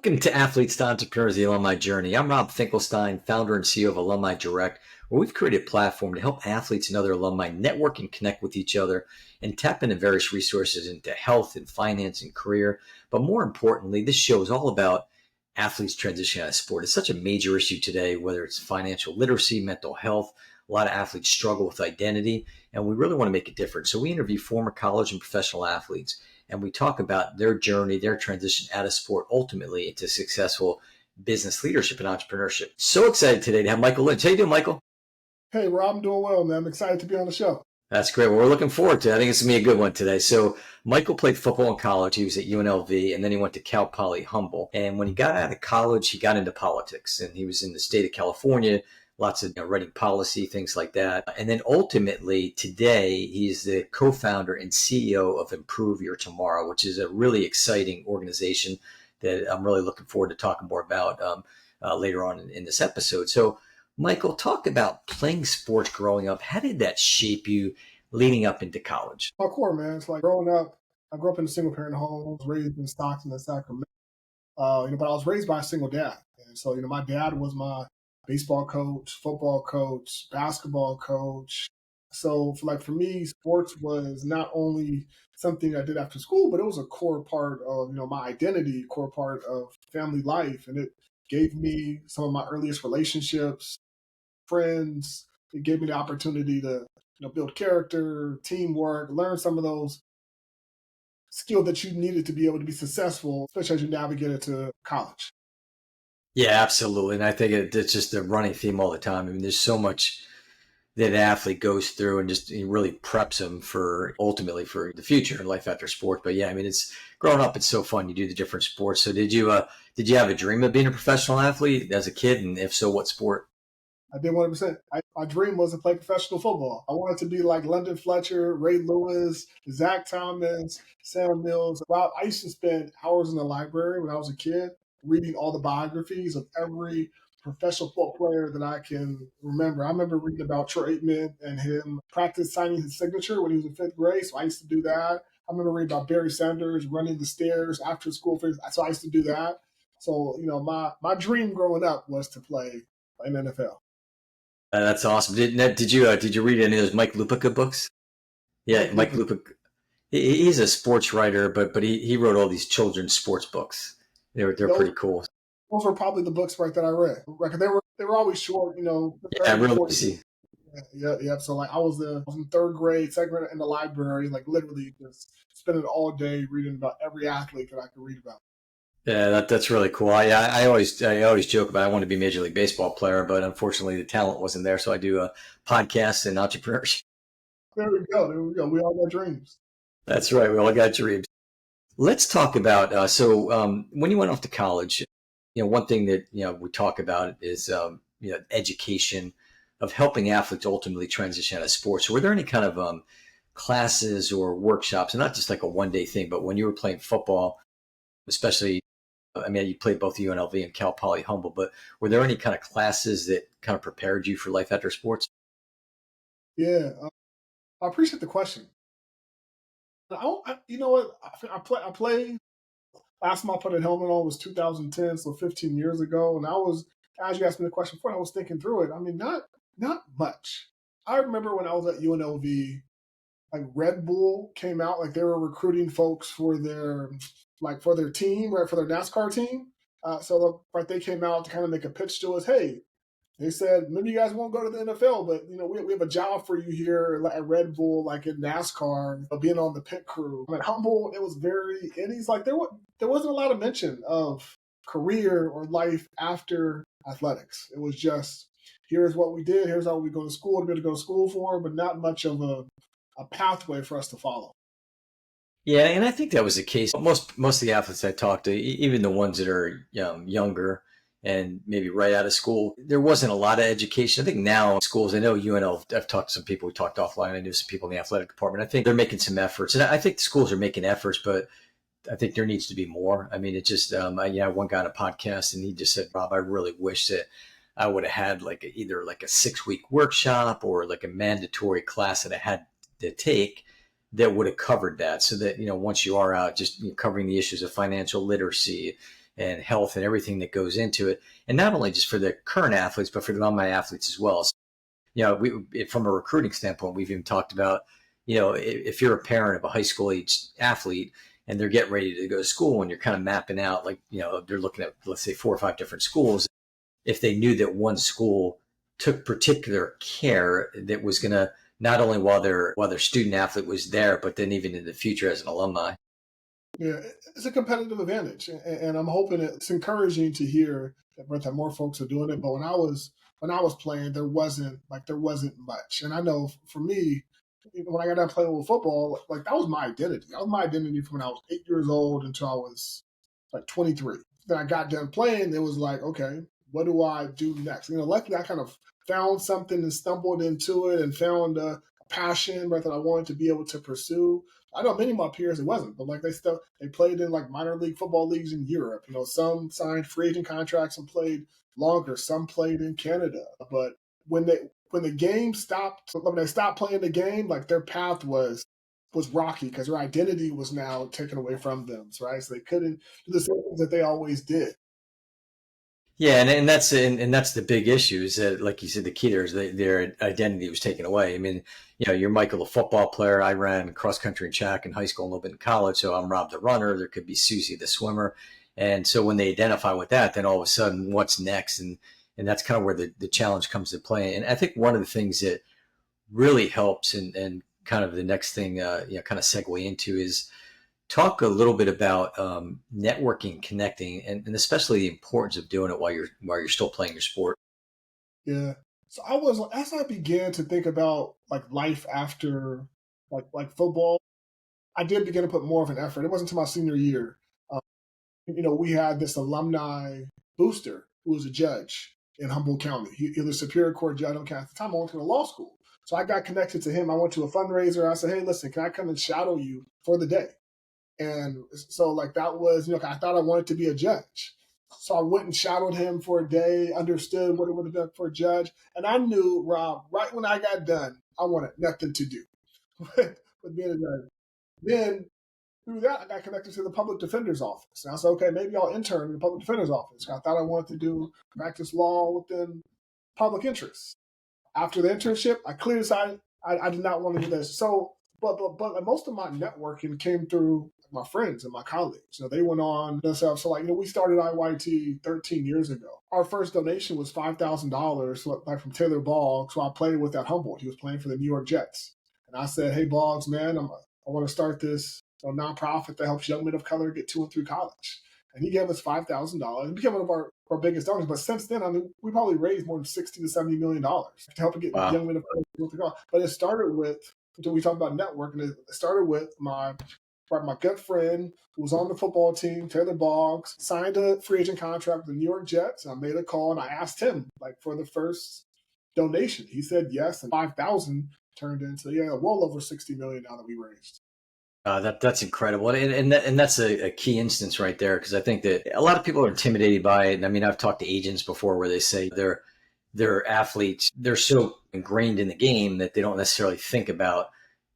Welcome to Athletes to Entrepreneurs, the Alumni Journey. I'm Rob Finkelstein, founder and CEO of Alumni Direct, where we've created a platform to help athletes and other alumni network and connect with each other and tap into various resources into health and finance and career. But more importantly, this show is all about athletes transitioning out of sport. It's such a major issue today, whether it's financial literacy, mental health. A lot of athletes struggle with identity, and we really want to make a difference. So we interview former college and professional athletes, and we talk about their journey, their transition out of sport, ultimately into successful business leadership and entrepreneurship. So excited today to have Michael Lynch. How you doing, Michael? Hey, Rob, I'm doing well, man. I'm excited to be on the show. That's great. Well, we're looking forward to it. I think it's going to be a good one today. So Michael played football in college. He was at UNLV, and then he went to Cal Poly Humboldt. And when he got out of college, he got into politics, and he was in the state of California, lots of writing policy, things like that. And then ultimately today, he's the co-founder and CEO of Improve Your Tomorrow, which is a really exciting organization that I'm really looking forward to talking more about later on in this episode. So Michael, talk about playing sports growing up. How did that shape you leading up into college? My core, man. It's like growing up, I grew up in a single parent home. I was raised in Stockton and Sacramento. But I was raised by a single dad. And so, my dad was my baseball coach, football coach, basketball coach. So for me, sports was not only something I did after school, but it was a core part of, my identity, core part of family life. And it gave me some of my earliest relationships, friends. It gave me the opportunity to, build character, teamwork, learn some of those skills that you needed to be able to be successful, especially as you navigated to college. Yeah, absolutely. And I think it's just a running theme all the time. I mean, there's so much that an athlete goes through and just it really preps them for ultimately for the future and life after sport. But yeah, I mean, it's growing up. It's so fun. You do the different sports. So did you have a dream of being a professional athlete as a kid? And if so, what sport? I did 100%. My dream was to play professional football. I wanted to be like London Fletcher, Ray Lewis, Zach Thomas, Sam Mills. Wow, I used to spend hours in the library when I was a kid reading all the biographies of every professional football player that I can remember. I remember reading about Troy Aikman and him practice signing his signature when he was in fifth grade. So I used to do that. I remember reading about Barry Sanders running the stairs after school. So I used to do that. So, my dream growing up was to play in the NFL. That's awesome. Did you read any of those Mike Lupica books? Yeah, Mike Lupica. He's a sports writer, but he wrote all these children's sports books. They're pretty cool. Those were probably the books that I read. Like they were always short, Yeah, really easy. Yeah. So I was in third grade, second grade in the library, like literally just spending all day reading about every athlete that I could read about. Yeah, that's really cool. I always joke about I want to be a Major League Baseball player, but unfortunately the talent wasn't there. So I do podcasts and entrepreneurship. There we go. We all got dreams. That's right. We all got dreams. Let's talk about when you went off to college. One thing that we talk about is education of helping athletes ultimately transition out of sports. So were there any kind of classes or workshops, and not just like a one-day thing, but when you were playing football, especially? I mean, you played both UNLV and Cal Poly Humboldt, but were there any kind of classes that kind of prepared you for life after sports? Yeah, I appreciate the question. You know what? I played. Last time I put a helmet on was 2010, so 15 years ago. And as you asked me the question before, I was thinking through it. I mean, not much. I remember when I was at UNLV, like Red Bull came out, like they were recruiting folks for their team, right, for their NASCAR team. They came out to kind of make a pitch to us. Hey, they said, maybe you guys won't go to the NFL, but we have a job for you here at Red Bull, like in NASCAR, being on the pit crew. At Humboldt, it was and he's like, there wasn't a lot of mention of career or life after athletics. It was just, here's what we did, here's how we go to school, we're going to go to school for, but not much of a pathway for us to follow. Yeah, and I think that was the case. Most of the athletes I talked to, even the ones that are younger and maybe right out of school, there wasn't a lot of education. I think now in schools, I know UNL, I've talked to some people, we talked offline, I knew some people in the athletic department. I think they're making some efforts. And I think the schools are making efforts, but I think there needs to be more. I mean, it just, one guy on a podcast and he just said, Rob, I really wish that I would have had either a 6-week workshop or like a mandatory class that I had to take that would have covered that, so that once you are out, just covering the issues of financial literacy and health and everything that goes into it. And not only just for the current athletes, but for the alumni athletes as well. So, from a recruiting standpoint, we've even talked about, if you're a parent of a high school age athlete and they're getting ready to go to school and you're kind of mapping out, like, they're looking at, let's say, 4 or 5 different schools. If they knew that one school took particular care that was going to, not only while their student athlete was there, but then even in the future as an alumni. Yeah, it's a competitive advantage, and I'm hoping it's encouraging to hear that more folks are doing it. But when I was playing, there wasn't much, and I know for me, when I got done playing with football, like that was my identity. That was my identity from when I was 8 years old until I was like 23. Then I got done playing. It was like, okay, what do I do next? Luckily I kind of found something and stumbled into it and found a passion, right, that I wanted to be able to pursue. I know many of my peers it wasn't, but like they played in like minor league football leagues in Europe. Some signed free agent contracts and played longer. Some played in Canada. But when the game stopped, when they stopped playing the game, like their path was rocky because their identity was now taken away from them, right? So they couldn't do the same things that they always did. Yeah, and that's the big issue is that, like you said, the key there is that their identity was taken away. I mean, you're Michael, the football player. I ran cross country and track in high school and a little bit in college, so I'm Rob, the runner. There could be Susie, the swimmer, and so when they identify with that, then all of a sudden, what's next? And that's kind of where the challenge comes to play. And I think one of the things that really helps, and kind of the next thing, kind of segue into is talk a little bit about networking, connecting, and especially the importance of doing it while you're still playing your sport. Yeah. So as I began to think about like life after like football, I did begin to put more of an effort. It wasn't until my senior year. Um, we had this alumni booster who was a judge in Humboldt County. He was a Superior Court judge. Okay, at the time I went to law school. So I got connected to him. I went to a fundraiser. I said, hey, listen, can I come and shadow you for the day? And so like that was, I thought I wanted to be a judge. So I went and shadowed him for a day, understood what it would have done for a judge. And I knew, Rob, right when I got done, I wanted nothing to do with being a judge. Then through that, I got connected to the public defender's office. And I said, okay, maybe I'll intern in the public defender's office. I thought I wanted to do practice law within public interest. After the internship, I clearly decided I did not want to do this. So, but most of my networking came through my friends and my colleagues. They went on themselves. So, like, we started IYT 13 years ago. Our first donation was $5,000, like from Taylor Boggs, who I played with at Humboldt. He was playing for the New York Jets. And I said, hey, Boggs, man, I want to start this nonprofit that helps young men of color get to and through college. And he gave us $5,000. It became one of our biggest donors. But since then, I mean, we probably raised more than $60 to $70 million to help get Wow. young men of color through college. But it started with, we talk about networking, it started with my good friend who was on the football team, Taylor Boggs, signed a free agent contract with the New York Jets. And I made a call and I asked him, like, for the first donation. He said yes, and 5,000 turned into well over 60 million now that we raised. That's incredible, and that's a key instance right there, because I think that a lot of people are intimidated by it. And I mean, I've talked to agents before where they say they're athletes, they're so ingrained in the game that they don't necessarily think about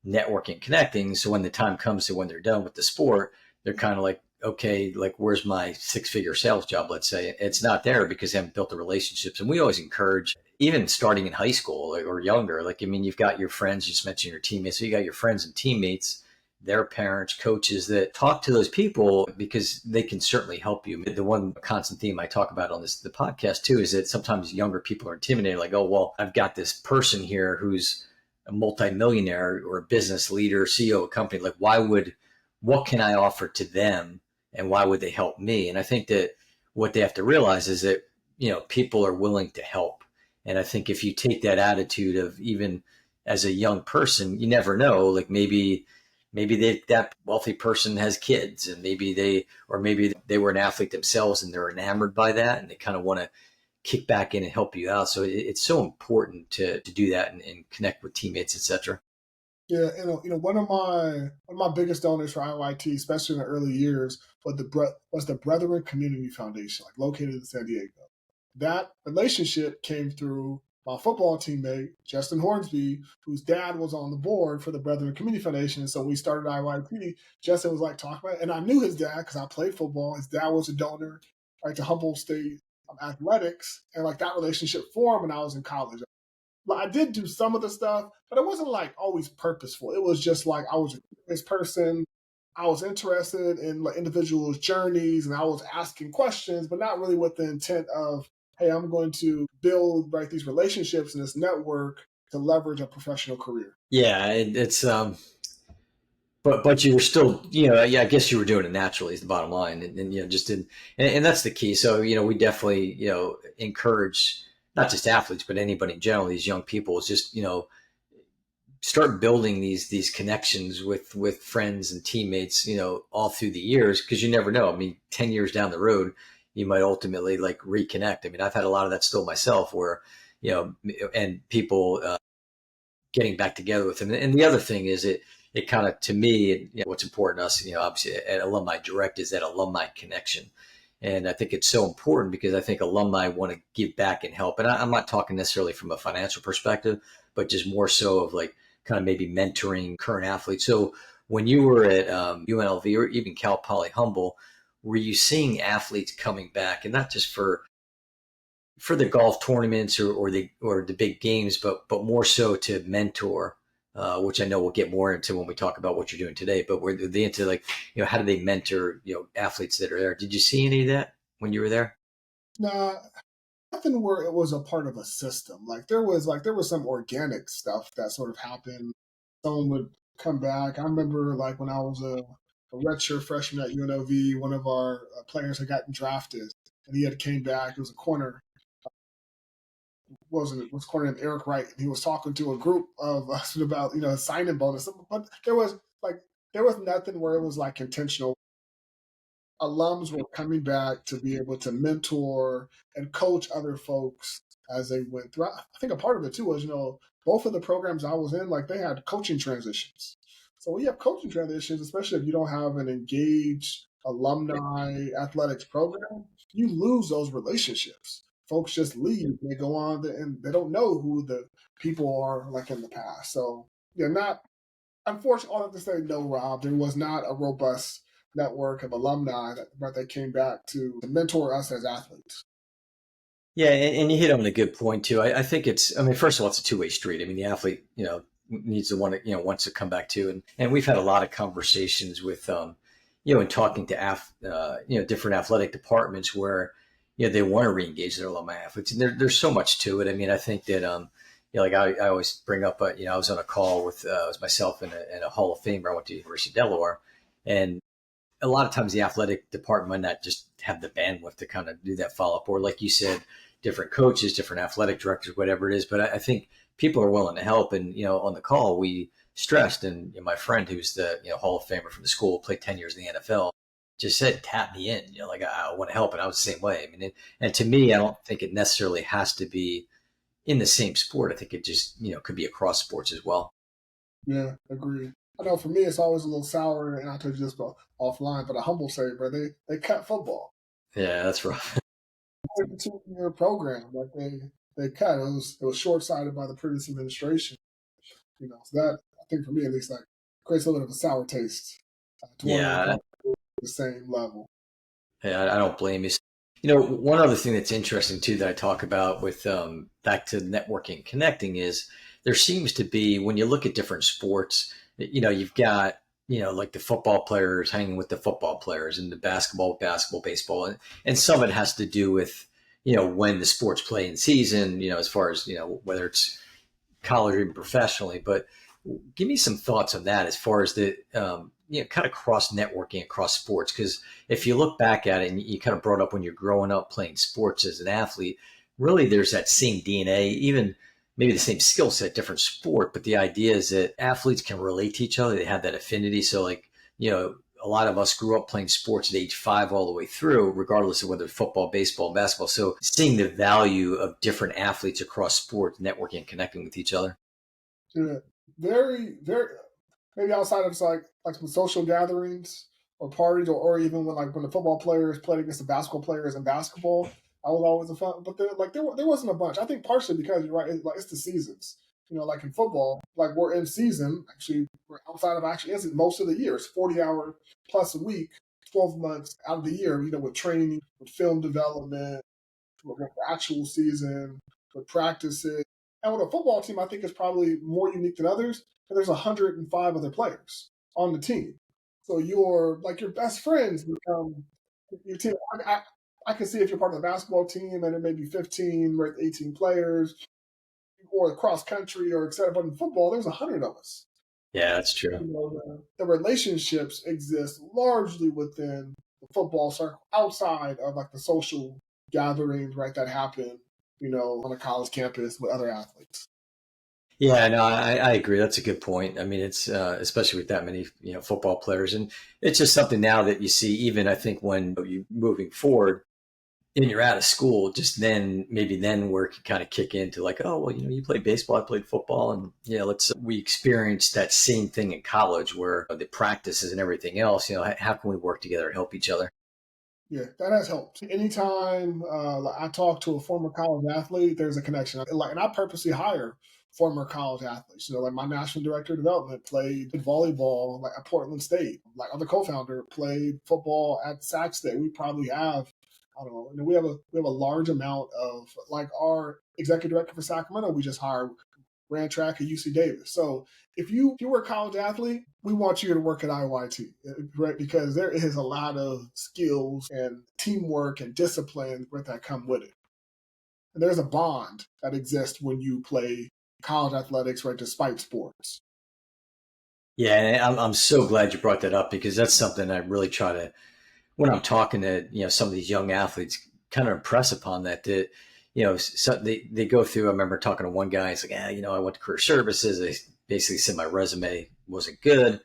networking, connecting. So when the time comes to when they're done with the sport, they're kind of like, okay, like where's my 6-figure sales job? Let's say it's not there because they haven't built the relationships. And we always encourage, even starting in high school or younger. Like, I mean, you've got your friends, you just mentioned your teammates, so you got your friends and teammates, their parents, coaches, that talk to those people because they can certainly help you. The one constant theme I talk about on the podcast too is that sometimes younger people are intimidated, like, oh, well, I've got this person here who's a multimillionaire or a business leader, CEO of a company. Like, what can I offer to them, and why would they help me? And I think that what they have to realize is that, people are willing to help. And I think if you take that attitude of, even as a young person, you never know, like maybe that wealthy person has kids, and maybe they were an athlete themselves and they're enamored by that and they kind of want to kick back in and help you out. So it's so important to do that, and connect with teammates, etc. Yeah, one of my biggest donors for IYT, especially in the early years, was the Brethren Community Foundation, like located in San Diego. That relationship came through my football teammate, Justin Hornsby, whose dad was on the board for the Brethren Community Foundation. And so we started IYP. Justin was like talking about it. And I knew his dad because I played football. His dad was a donor, right, to Humboldt State athletics. And like that relationship formed when I was in college. Like, I did do some of the stuff, but it wasn't like always purposeful. It was just like I was a curious person. I was interested in like individuals' journeys, and I was asking questions, but not really with the intent of, hey, I'm going to build right these relationships and this network to leverage a professional career. Yeah, it's but you were still, yeah, I guess you were doing it naturally is the bottom line, and just didn't, and that's the key. So we definitely encourage not just athletes but anybody in general, these young people, is just start building these connections with friends and teammates, all through the years, because you never know. I mean, 10 years down the road, you might ultimately like reconnect. I mean, I've had a lot of that still myself, where and people getting back together with them. And the other thing is, it kind of, to me, what's important to us, obviously at Alumni Direct, is that alumni connection. And I think it's so important because I think alumni want to give back and help. And I'm not talking necessarily from a financial perspective, but just more so of like kind of maybe mentoring current athletes. So when you were at UNLV or even Cal Poly Humble, were you seeing athletes coming back, and not just for the golf tournaments or the big games, but more so to mentor, which I know we'll get more into when we talk about what you're doing today. But were they into, like, how do they mentor athletes that are there? Did you see any of that when you were there? Nah, nothing where it was a part of a system. Like there was some organic stuff that sort of happened. Someone would come back. I remember like when I was a redshirt freshman at UNLV, one of our players had gotten drafted, and he had came back. It was a corner, wasn't it? Was corner named Eric Wright, and he was talking to a group of us about a signing bonus. But there was nothing where it was like intentional. Alums were coming back to be able to mentor and coach other folks as they went through. I think a part of it too was, both of the programs I was in, like they had coaching transitions. So when you have coaching transitions, especially if you don't have an engaged alumni athletics program, you lose those relationships. Folks just leave. They go on and they don't know who the people are like in the past. So yeah, not unfortunately, all I have to say, no, Rob, there was not a robust network of alumni that came back to mentor us as athletes. Yeah, and you hit on a good point too. I think I mean, first of all, it's a two-way street. I mean, the athlete, needs to want to, wants to come back too. And we've had a lot of conversations with, and talking to different athletic departments where, they want to reengage their alumni athletes. And there's so much to it. I mean, I think that, like I always bring up, I was on a call with, it was myself and a Hall of Famer. I went to the University of Delaware, and a lot of times the athletic department might not just have the bandwidth to kind of do that follow up, or like you said, different coaches, different athletic directors, whatever it is. But I think people are willing to help. And, on the call, we stressed, and my friend, who's the, Hall of Famer from the school, played 10 years in the NFL, just said, tap me in, like I want to help. And I was the same way. I mean, and to me, I don't think it necessarily has to be in the same sport. I think it just, could be across sports as well. Yeah, agreed. I know for me, it's always a little sour, and I told you this offline, but a humble say, bro, they cut football. Yeah, that's rough. It's a 2 year program that they cut. It was short sighted by the previous administration. So that, I think for me at least, like creates a little bit of a sour taste to want to Yeah, apply the same level. yeah, I don't blame you. One other thing that's interesting too that I talk about with, back to networking, connecting, is there seems to be, when you look at different sports, you've got, like the football players hanging with the football players, and the basketball, baseball, and some of it has to do with, when the sports play in season, as far as, whether it's college or even professionally. But give me some thoughts on that as far as the, kind of cross networking across sports. Because if you look back at it, and you kind of brought up when you're growing up playing sports as an athlete, really there's that same DNA, even maybe the same skill set, different sport. But the idea is that athletes can relate to each other. They have that affinity. So like, a lot of us grew up playing sports at age 5 all the way through, regardless of whether football, baseball, basketball. So seeing the value of different athletes across sports, networking and connecting with each other. Yeah, very, very. Maybe outside of like some social gatherings or parties, or even when the football players played against the basketball players in basketball, I was always a fun, but there wasn't a bunch. I think partially because you're right, it's the seasons. Like in football, like we're in season. Actually, we're outside of actually isn't most of the year. It's 40 hour plus a week, 12 months out of the year. With training, with film development, with the actual season, with practices, and with a football team, I think it's probably more unique than others. And there's 105 other players on the team, so your best friends become your team. I can see if you're part of the basketball team and it may be 15 or 18 players, or cross country, or etc. But in football, there's 100 of us. Yeah, that's true. The relationships exist largely within the football circle, outside of like the social gatherings, right, that happen, on a college campus with other athletes. Yeah, no, I agree. That's a good point. I mean, it's especially with that many football players, and it's just something now that you see. Even I think when you moving forward and you're out of school, just then maybe then work can kind of kick into like, oh well, you played baseball, I played football, and let's we experienced that same thing in college where the practices and everything else. How can we work together and help each other? Yeah, that has helped. Anytime I talk to a former college athlete, there's a connection. And I purposely hire former college athletes. Like my national director of development played volleyball like at Portland State. Like other co-founder played football at Sac State. We probably have, I don't know. We have a large amount of like our executive director for Sacramento. We just hired ran track at UC Davis. So if you were a college athlete, we want you to work at IYT, right? Because there is a lot of skills and teamwork and discipline that come with it. And there's a bond that exists when you play college athletics, right? Despite sports. Yeah, and I'm so glad you brought that up because that's something I really try to when I'm talking to some of these young athletes, kind of impress upon that so they go through. I remember talking to one guy. He's like, I went to career services. They basically said my resume wasn't good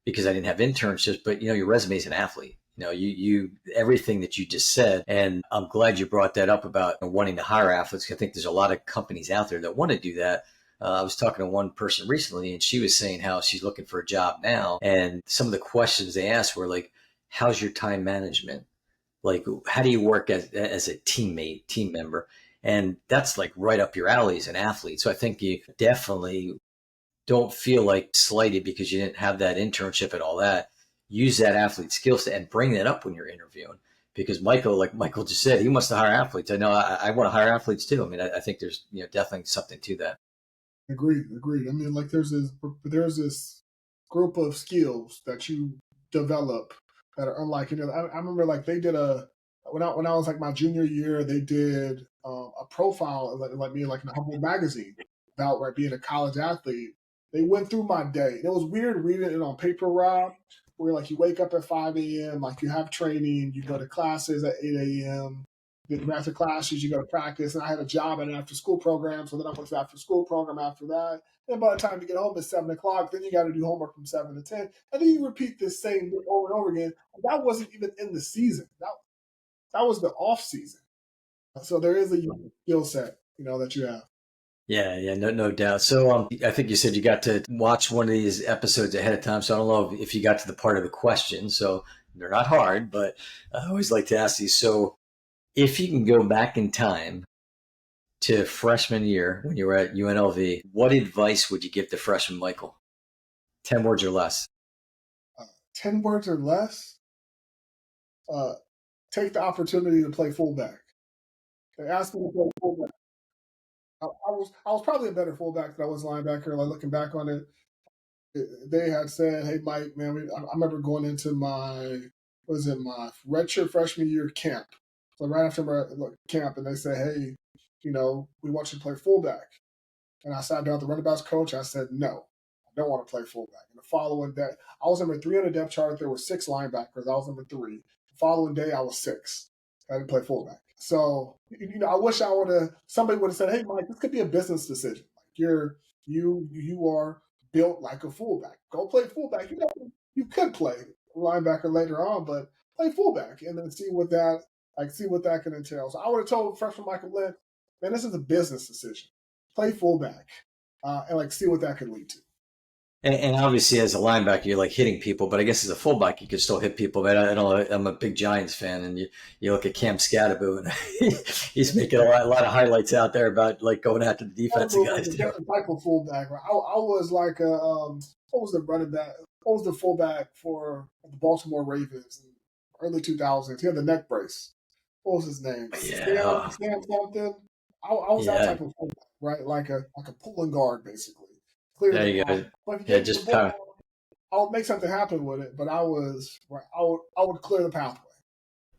because I didn't have internships. But your resume is an athlete. You everything that you just said, and I'm glad you brought that up about wanting to hire athletes. I think there's a lot of companies out there that want to do that. I was talking to one person recently, and she was saying how she's looking for a job now, and some of the questions they asked were like, "How's your time management? Like, how do you work as a team member?" And that's like right up your alley as an athlete. So I think you definitely don't feel like slighted because you didn't have that internship and all that. Use that athlete skill set and bring that up when you're interviewing. Because Michael, like Michael just said, he wants to hire athletes. I know I want to hire athletes too. I mean, I think there's definitely something to that. Agreed. I mean, like there's this group of skills that you develop that are unlike. I remember like they did a when I was like my junior year, they did a profile like me like in a Humble magazine about right being a college athlete. They went through my day. And it was weird reading it on paper, Rob, where like you wake up at 5 a.m., like you have training, you go to classes at 8 a.m. Then after classes, you go to practice. And I had a job at an after school program. So then I went to the after school program after that. And by the time you get home, it's 7 o'clock. Then you got to do homework from 7 to 10. And then you repeat this same thing over and over again. That wasn't even in the season. That was the off season. So there is a unique skill set, that you have. Yeah, no doubt. So I think you said you got to watch one of these episodes ahead of time. So I don't know if you got to the part of the question. So they're not hard, but I always like to ask these. So if you can go back in time to freshman year when you were at UNLV, what advice would you give to freshman Michael? 10 words or less. 10 words or less, uh, take the opportunity to play fullback. They asked me to play fullback. I was probably a better fullback than I was linebacker. Like looking back on it, they had said, "Hey, Mike, man, I remember going into my redshirt freshman year camp. So right after my camp, and they said, "Hey, we want you to play fullback." And I sat down with the running backs coach. I said, "No, I don't want to play fullback." And the following day, I was number three on the depth chart. There were six linebackers. I was number three. The following day, I was six. I didn't play fullback. So I wish somebody would have said, "Hey, Mike, this could be a business decision. Like you are built like a fullback. Go play fullback. You could play linebacker later on, but play fullback and then see what that can entail." So I would have told freshman Michael Lynch, "Man, this is a business decision. Play fullback, and like see what that could lead to." And obviously, as a linebacker, you're like hitting people, but I guess as a fullback, you can still hit people. But I don't know. I'm a big Giants fan, and you look at Cam Scatterbo, and he's making a lot of highlights out there about like going after the defensive Scatterbo was guys a too. different type of fullback. Right? I was like a what was the running back? What was the fullback for the Baltimore Ravens in early 2000s? He had the neck brace. What was his name? Yeah, Sam something. I was that yeah. type of fullback, right? Like a pulling guard, basically. Clear There the you block. go. But if you Yeah, gave me the just kind of ball, I would make something happen with it. But I was right. I would clear the pathway.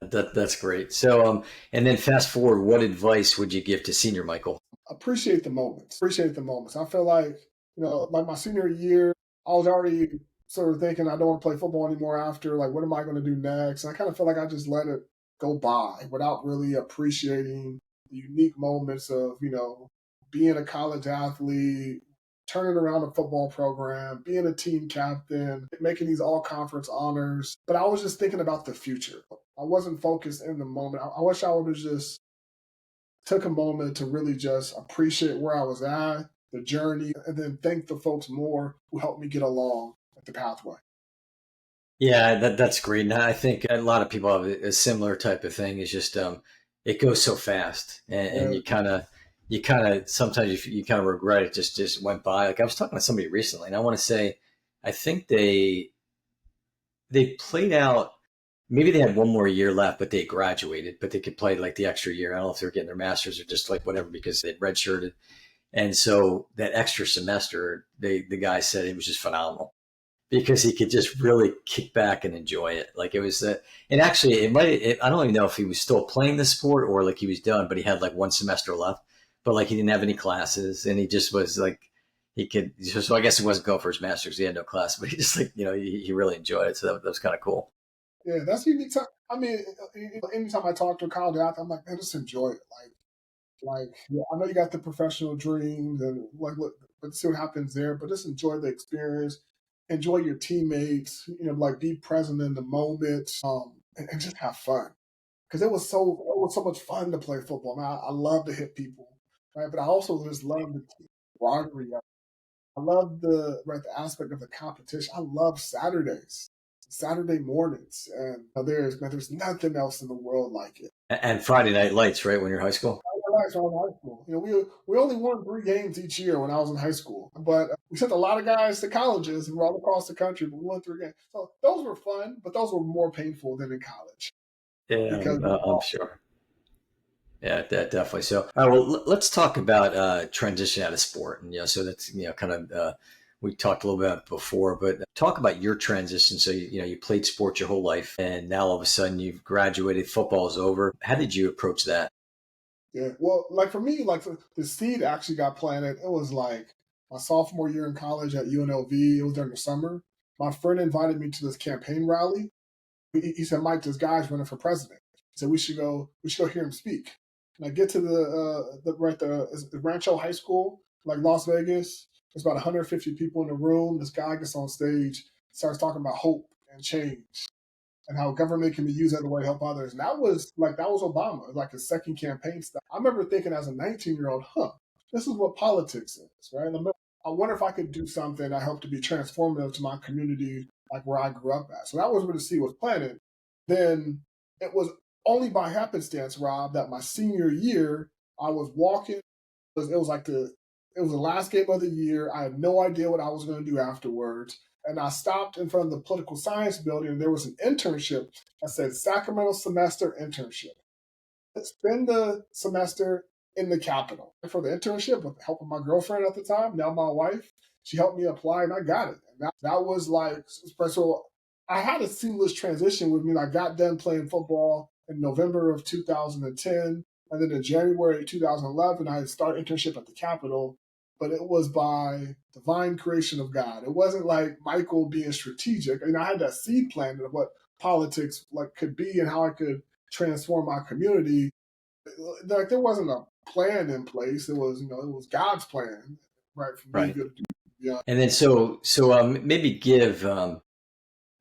that's great. So, and then fast forward, what advice would you give to senior Michael? Appreciate the moments. Appreciate the moments. I feel like, like my senior year, I was already sort of thinking I don't want to play football anymore after. Like, what am I going to do next? And I kind of feel like I just let it go by without really appreciating the unique moments of, being a college athlete, turning around a football program, being a team captain, making these all conference honors. But I was just thinking about the future. I wasn't focused in the moment. I wish I would have just took a moment to really just appreciate where I was at, the journey, and then thank the folks more who helped me get along at the pathway. Yeah, that's great. And I think a lot of people have a similar type of thing. It's just it goes so fast, and Yeah, you kind of sometimes you kind of regret it. Just went by. Like I was talking to somebody recently, and I want to say, I think they played out. Maybe they had one more year left, but they graduated, but they could play like the extra year. I don't know if they were getting their masters or just like whatever because they'd redshirted. And so that extra semester, the guy said it was just phenomenal because he could just really kick back and enjoy it. Like it was, and actually, I don't even know if he was still playing the sport or like he was done, but he had like one semester left. But like he didn't have any classes, and he just was like he could. So I guess he wasn't going for his masters. He had no class, but he just like he really enjoyed it. So that was kind of cool. yeah, that's a unique time. I mean, anytime I talk to a college athlete, I'm like, man, just enjoy it. Like, yeah, I know you got the professional dreams and like, look, but see what happens there. But just enjoy the experience, enjoy your teammates. Like be present in the moment, and just have fun. Because it was so much fun to play football. Man, I love to hit people, right? But I also just love the camaraderie. I love the aspect of the competition. I love Saturdays, Saturday mornings, and there's nothing else in the world like it. And Friday Night Lights, right? When you're in high school. I relaxed when I was in high school. We only won 3 games each year when I was in high school, but we sent a lot of guys to colleges and we're all across the country. But we won 3 games, so those were fun, but those were more painful than in college Yeah, because I'm sure. Yeah, definitely. So, all right, well, let's talk about transition out of sport, and so that's kind of we talked a little bit about it before, but talk about your transition. So you played sports your whole life, and now all of a sudden you've graduated, football is over. How did you approach that? yeah. Well, like for me, like the seed actually got planted. It was like my sophomore year in college at UNLV. It was during the summer. My friend invited me to this campaign rally. He said, "Mike, this guy's running for president." He said, We should go hear him speak." And I get to the Rancho High School, like Las Vegas. There's about 150 people in the room. This guy gets on stage, starts talking about hope and change and how government can be used as a way to help others. And that was Obama, like his second campaign stuff. I remember thinking as a 19-year-old, this is what politics is, right? I wonder if I could do something that helped to be transformative to my community, like where I grew up at. So that was where the seed was planted. Then it was only by happenstance, Rob, that my senior year, I was walking. It was the last game of the year. I had no idea what I was going to do afterwards. And I stopped in front of the political science building, and there was an internship that said Sacramento semester internship. Spend the semester in the Capitol. For the internship, with the help of my girlfriend at the time, now my wife, she helped me apply, and I got it. And that was like so. I had a seamless transition with me. I got done playing football in November of 2010, and then in January 2011, I started internship at the Capitol. But it was by divine creation of God. It wasn't like Michael being strategic. I had that seed plan of what politics like could be and how I could transform my community. Like there wasn't a plan in place. It was God's plan, right? For me to Right. be able to do beyond. And then maybe give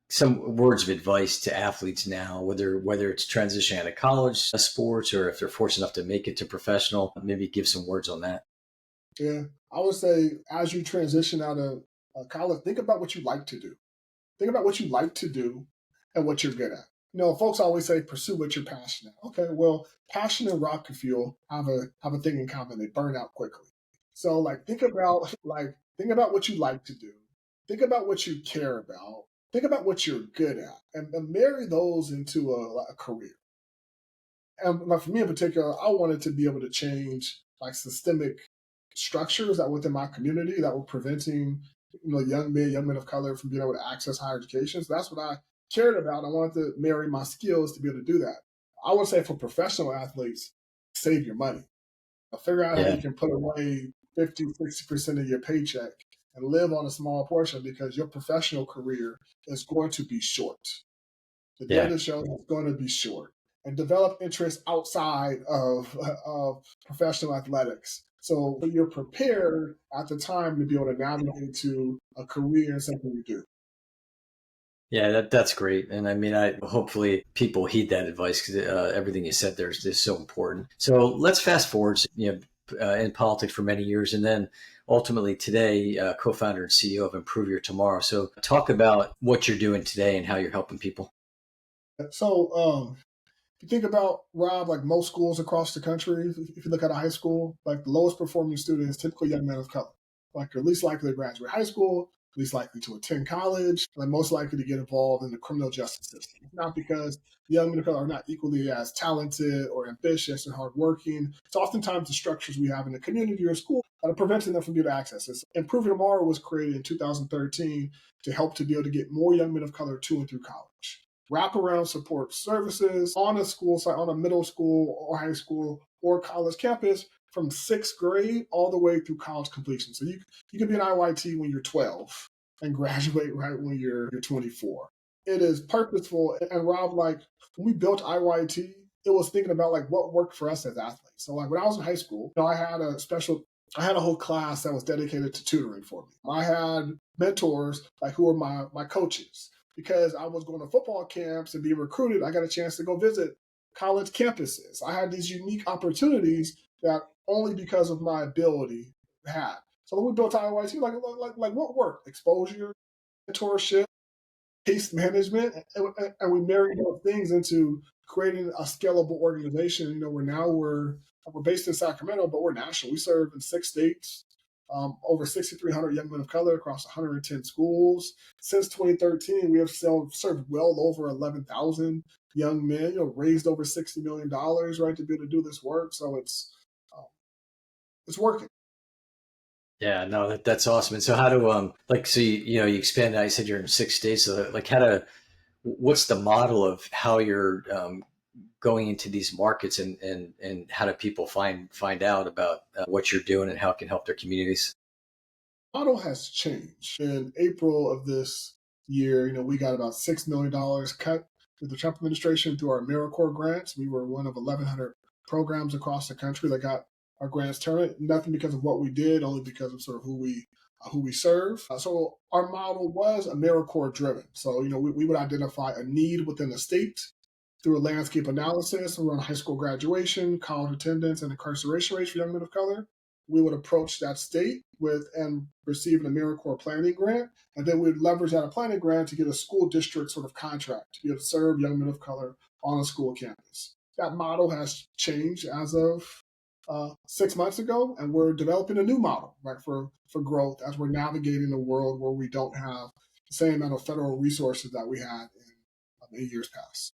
some words of advice to athletes now, whether it's transitioning out of college sports or if they're fortunate enough to make it to professional. Maybe give some words on that. Yeah, I would say as you transition out of college, think about what you like to do. Think about what you like to do and what you're good at. Folks always say pursue what you're passionate at. Okay, well, passion and rocket fuel have a thing in common. They burn out quickly. So think about what you like to do. Think about what you care about. Think about what you're good at, and marry those into a career. And like for me in particular, I wanted to be able to change like systemic structures that within my community that were preventing young men of color from being able to access higher education. So that's what I cared about. I wanted to marry my skills to be able to do that. I would say for professional athletes, save your money. Figure out how Yeah. you can put away 50, 60% of your paycheck and live on a small portion because your professional career is going to be short. The Yeah. data shows it's going to be short, and develop interest outside of professional athletics. So you're prepared at the time to be able to navigate into a career in something you do. Yeah, that's great, and I mean, I hopefully people heed that advice because everything you said there is so important. So let's fast forward. In politics for many years, and then ultimately today, co-founder and CEO of Improve Your Tomorrow. So talk about what you're doing today and how you're helping people. So if you think about Rob, like most schools across the country, if you look at a high school, like the lowest performing student is typically young men of color. Like you're least likely to graduate high school, least likely to attend college, and most likely to get involved in the criminal justice system. Not because young men of color are not equally as talented or ambitious and hardworking. It's oftentimes the structures we have in the community or school that are preventing them from being able to access this. Improving Tomorrow was created in 2013 to help to be able to get more young men of color to and through college. Wraparound support services on a school site, on a middle school or high school or college campus from sixth grade all the way through college completion. So you can be an IYT when you're 12 and graduate right when you're 24. It is purposeful. And Rob, like when we built IYT, it was thinking about like what worked for us as athletes. So like when I was in high school, I had a whole class that was dedicated to tutoring for me. I had mentors like who were my coaches because I was going to football camps and being recruited. I got a chance to go visit college campuses. I had these unique opportunities that only because of my ability had. So when we built IOIT, like what worked? Exposure, mentorship, case management, and we married those things into creating a scalable organization. We're based in Sacramento, but we're national. We serve in 6 states, over 6,300 young men of color across 110 schools. Since 2013, we have served well over 11,000 young men. Raised over $60 million, right, to be able to do this work. So it's working. Yeah, no, that's awesome. And so how do so you expand out, you said you're in 6 states. So like what's the model of how you're going into these markets and how do people find out about what you're doing and how it can help their communities? Model has changed. In April of this year, we got about $6 million cut with the Trump administration through our AmeriCorps grants. We were one of 1,100 programs across the country that got our grants turned. Nothing because of what we did, only because of sort of who we serve. So our model was AmeriCorps driven. So we would identify a need within the state through a landscape analysis around high school graduation, college attendance, and incarceration rates for young men of color. We would approach that state with and receive an AmeriCorps planning grant, and then we'd leverage that planning grant to get a school district sort of contract to be able to serve young men of color on a school campus. That model has changed as of 6 months ago, and we're developing a new model, right, for growth as we're navigating a world where we don't have the same amount of federal resources that we had in years past.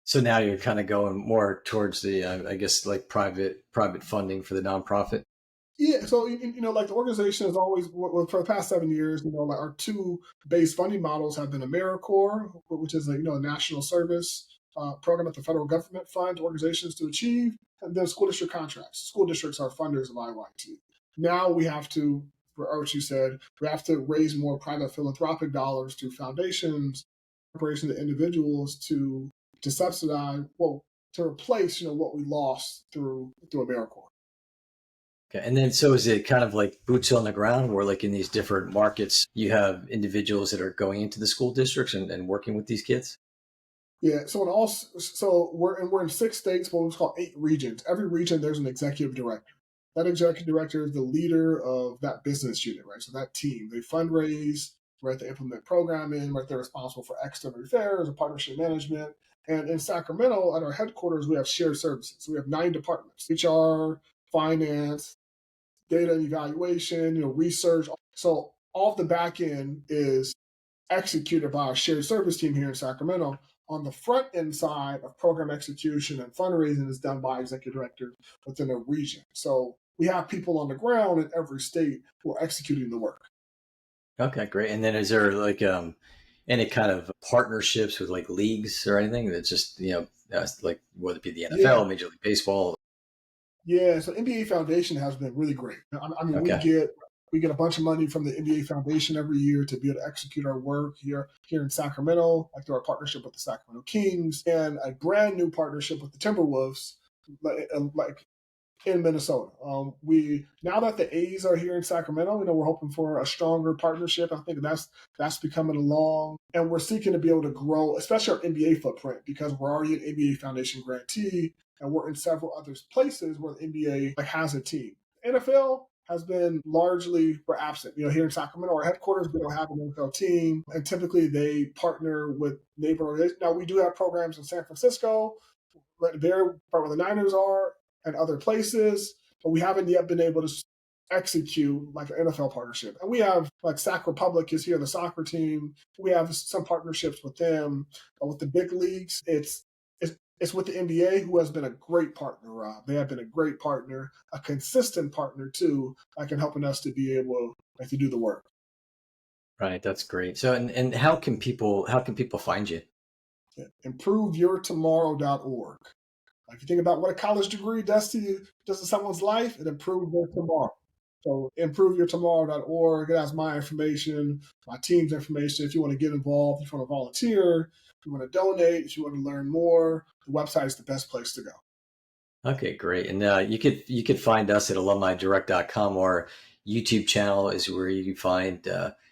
So now you're kind of going more towards the, I guess, like private funding for the nonprofit. Yeah, so like the organization has always, well, for the past 7 years, like our two base funding models have been AmeriCorps, which is a national service program that the federal government funds organizations to achieve, and then school district contracts. School districts are funders of IYT. Now we have to, for what you said, we have to raise more private philanthropic dollars through foundations, corporations, and individuals to subsidize, well, to replace what we lost through AmeriCorps. Okay. And then so is it kind of like boots on the ground where like in these different markets, you have individuals that are going into the school districts and working with these kids? Yeah, so we're in 6 states, what we call 8 regions. Every region there's an executive director. That executive director is the leader of that business unit, right? So that team, they fundraise, right? They implement programming, right? They're responsible for external affairs or partnership management. And in Sacramento, at our headquarters, we have shared services. So we have 9 departments: HR, finance, data and evaluation, research. So all of the back end is executed by our shared service team here in Sacramento. On the front end side of program execution and fundraising is done by executive directors within a region. So we have people on the ground in every state who are executing the work. Okay, great. And then is there like any kind of partnerships with like leagues or anything that's just, like whether it be the Yeah, NFL, Major League Baseball? yeah. So NBA Foundation has been really great. I mean, we Okay. get a bunch of money from the NBA Foundation every year to be able to execute our work here in Sacramento, like through our partnership with the Sacramento Kings, and a brand new partnership with the Timberwolves, like in Minnesota. We now that the A's are here in Sacramento, we're hoping for a stronger partnership. I think that's becoming along, and we're seeking to be able to grow, especially our NBA footprint, because we're already an NBA Foundation grantee, and we're in several other places where the NBA has a team. NFL has been largely we're absent. Here in Sacramento, our headquarters, we don't have an NFL team, and typically they partner with neighbor organizations. Now we do have programs in San Francisco, there where the Niners are, and other places, but we haven't yet been able to execute like an NFL partnership. And we have like Sac Republic is here, the soccer team. We have some partnerships with them, but with the big leagues, it's with the NBA, who has been a great partner, Rob. They have been a great partner, a consistent partner too, like in helping us to be able to do the work. Right. That's great. So, and how can people find you? Yeah. ImproveYourTomorrow.org. If you think about what a college degree does to someone's life, it improves their tomorrow. So improveyourtomorrow.org. It has my information, my team's information. If you want to get involved, if you want to volunteer, if you want to donate, if you want to learn more, the website is the best place to go. Okay, great. And you could find us at alumnidirect.com, or YouTube channel is where you can find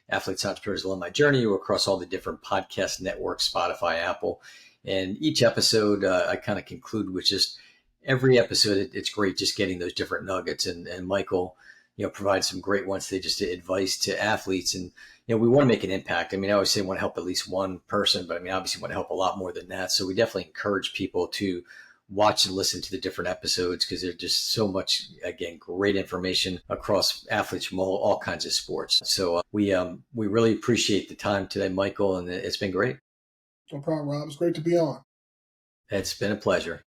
Athletes Entrepreneurs Alumni Journey, or across all the different podcast networks, Spotify, Apple. And each episode, I kind of conclude with just every episode. It's great just getting those different nuggets. And Michael, provides some great ones. They just advice to athletes, and we want to make an impact. I mean, I always say we want to help at least one person, but I mean, obviously, we want to help a lot more than that. So we definitely encourage people to watch and listen to the different episodes, because there's just so much, again, great information across athletes from all kinds of sports. So we really appreciate the time today, Michael, and it's been great. No problem, Rob. It's great to be on. It's been a pleasure.